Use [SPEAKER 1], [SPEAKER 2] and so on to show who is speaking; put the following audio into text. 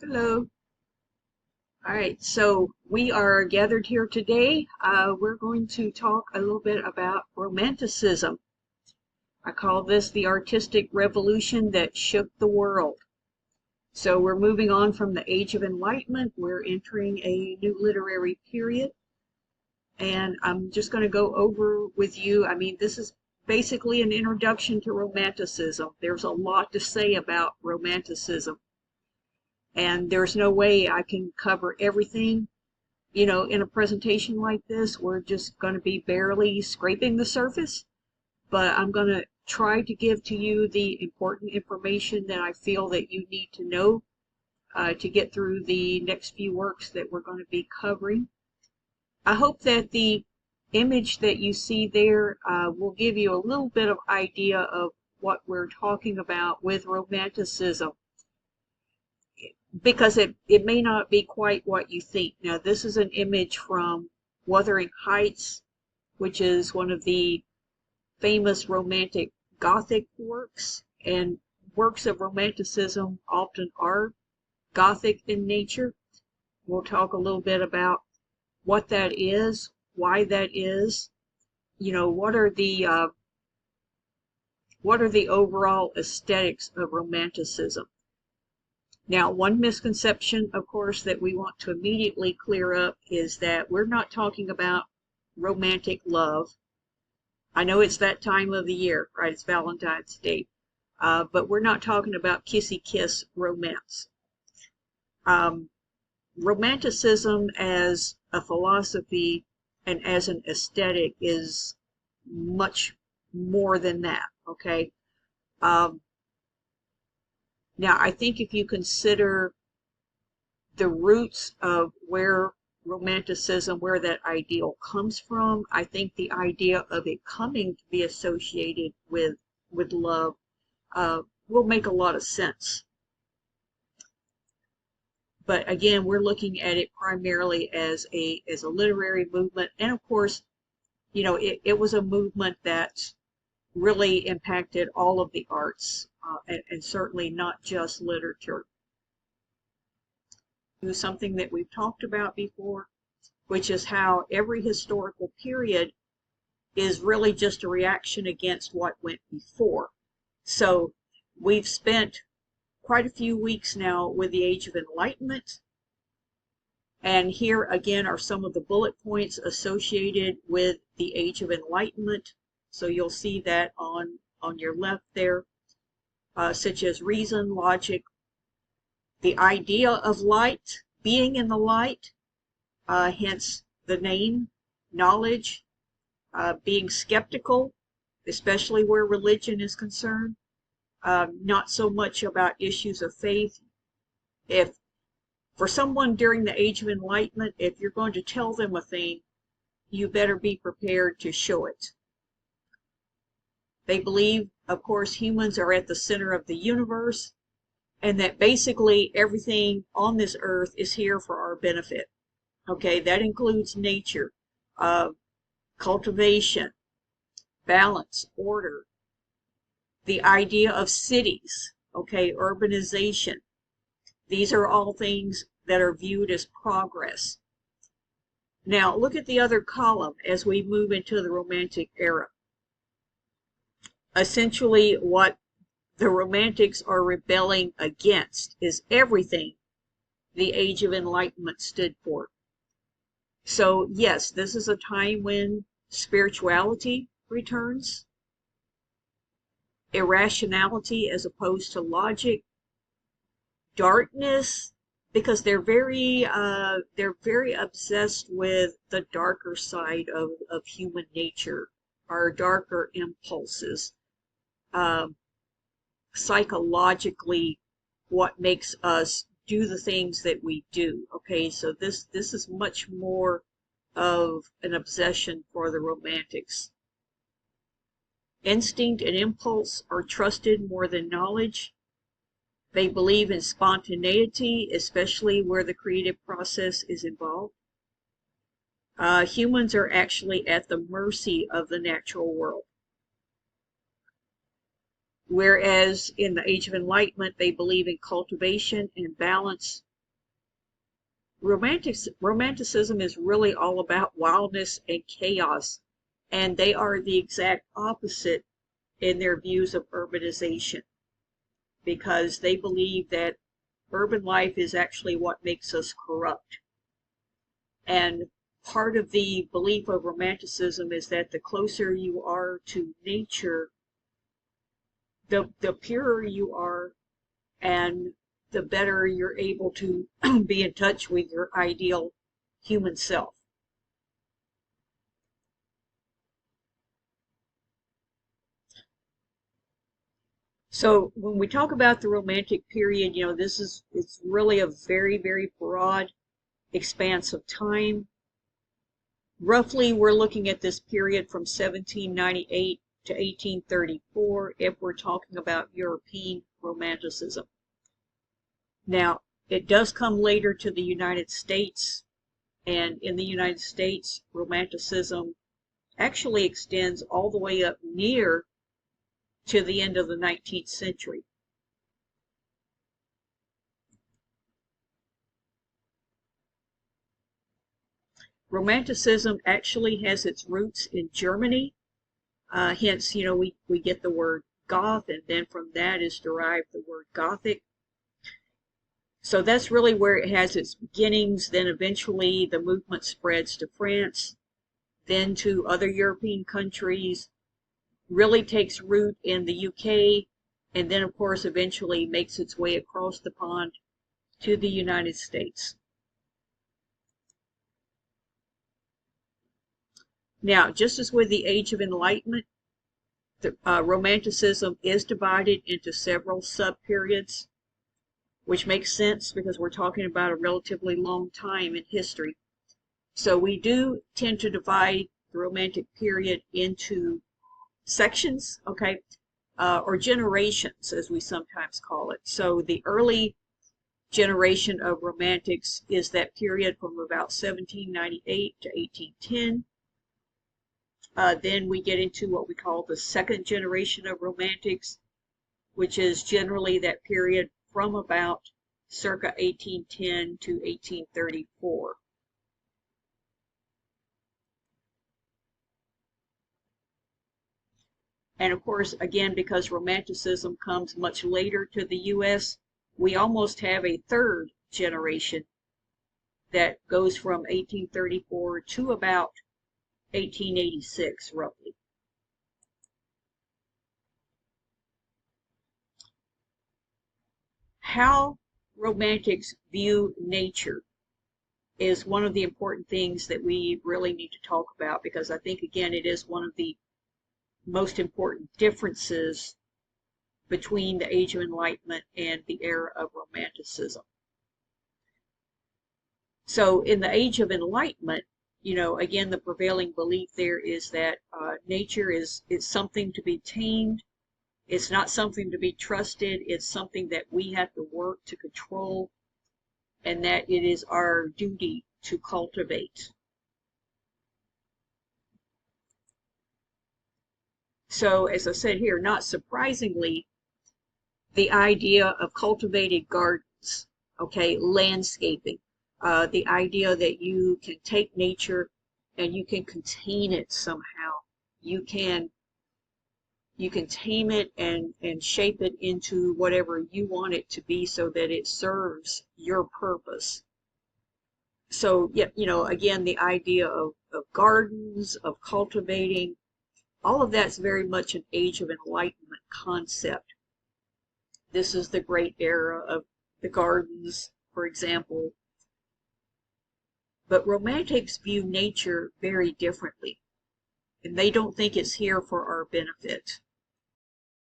[SPEAKER 1] Hello. All right, so we are gathered here today. We're going to talk a little bit about Romanticism. I call this the artistic revolution that shook the world. So we're moving on from the Age of Enlightenment. We're entering a new literary period. And I'm just going to go over with you. I mean, this is basically an introduction to Romanticism. There's a lot to say about Romanticism. And there's no way I can cover everything. In a presentation like this, we're just going to be barely scraping the surface, but I'm going to try to give to you the important information that I feel that you need to know to get through the next few works that we're going to be covering. I hope that the image that you see there will give you a little bit of idea of what we're talking about with Romanticism, because it may not be quite what you think. Now, this is an image from Wuthering Heights, which is one of the famous romantic Gothic works, and works of Romanticism often are Gothic in nature. We'll talk a little bit about what that is, why that is, what are the overall aesthetics of Romanticism. Now, one misconception, of course, that we want to immediately clear up is that we're not talking about romantic love. I know it's that time of the year, right? It's Valentine's Day. But we're not talking about kissy kiss romance. Romanticism as a philosophy and as an aesthetic is much more than that, okay? Um, Now, I think if you consider the roots of where Romanticism, where that ideal comes from, I think the idea of it coming to be associated with love will make a lot of sense. But again, we're looking at it primarily as a literary movement, and of course, it was a movement that really impacted all of the arts, and certainly not just literature. Something that we've talked about before, which is how every historical period is really just a reaction against what went before. So we've spent quite a few weeks now with the Age of Enlightenment, and here again are some of the bullet points associated with the Age of Enlightenment. So you'll see that on your left there, such as reason, logic, the idea of light, being in the light, hence the name, knowledge, being skeptical, especially where religion is concerned, not so much about issues of faith. If for someone during the Age of Enlightenment, if you're going to tell them a thing, you better be prepared to show it. They believe, of course, humans are at the center of the universe, and that basically everything on this earth is here for our benefit. Okay, that includes nature, cultivation, balance, order, the idea of cities, okay, urbanization. These are all things that are viewed as progress. Now, look at the other column as we move into the Romantic era. Essentially, what the Romantics are rebelling against is everything the Age of Enlightenment stood for. So, yes, this is a time when spirituality returns, irrationality as opposed to logic, darkness, because they're very obsessed with the darker side of human nature, our darker impulses, psychologically, what makes us do the things that we do. Okay, so this is much more of an obsession for the Romantics. Instinct and impulse are trusted more than knowledge. They believe in spontaneity, especially where the creative process is involved. Humans are actually at the mercy of the natural world. Whereas in the Age of Enlightenment, they believe in cultivation and balance, Romanticism is really all about wildness and chaos, and they are the exact opposite in their views of urbanization, because they believe that urban life is actually what makes us corrupt. And part of the belief of Romanticism is that the closer you are to nature, the purer you are, and the better you're able to be in touch with your ideal human self. So when we talk about the Romantic period, it's really a very, very broad expanse of time. Roughly, we're looking at this period from 1798 to 1834 if we're talking about European Romanticism. Now, it does come later to the United States, and in the United States, Romanticism actually extends all the way up near to the end of the 19th century. Romanticism actually has its roots in Germany. Hence, we get the word Goth, and then from that is derived the word Gothic. So that's really where it has its beginnings. Then eventually the movement spreads to France, then to other European countries, really takes root in the UK, and then, of course, eventually makes its way across the pond to the United States. Now, just as with the Age of Enlightenment, Romanticism is divided into several sub-periods, which makes sense because we're talking about a relatively long time in history. So we do tend to divide the Romantic period into sections, okay, or generations, as we sometimes call it. So the early generation of Romantics is that period from about 1798 to 1810. Then we get into what we call the second generation of Romantics, which is generally that period from about circa 1810 to 1834. And of course, again, because Romanticism comes much later to the U.S., we almost have a third generation that goes from 1834 to about 1886, roughly. How Romantics view nature is one of the important things that we really need to talk about, because I think, again, it is one of the most important differences between the Age of Enlightenment and the era of Romanticism. So in the Age of Enlightenment, again, the prevailing belief there is that nature is something to be tamed. It's not something to be trusted. It's something that we have to work to control, and that it is our duty to cultivate. So, as I said here, not surprisingly, the idea of cultivated gardens, okay, landscaping, the idea that you can take nature and you can contain it somehow. You can tame it and shape it into whatever you want it to be so that it serves your purpose. So, yeah, again, the idea of gardens, of cultivating, all of that's very much an Age of Enlightenment concept. This is the great era of the gardens, for example. But Romantics view nature very differently, and they don't think it's here for our benefit.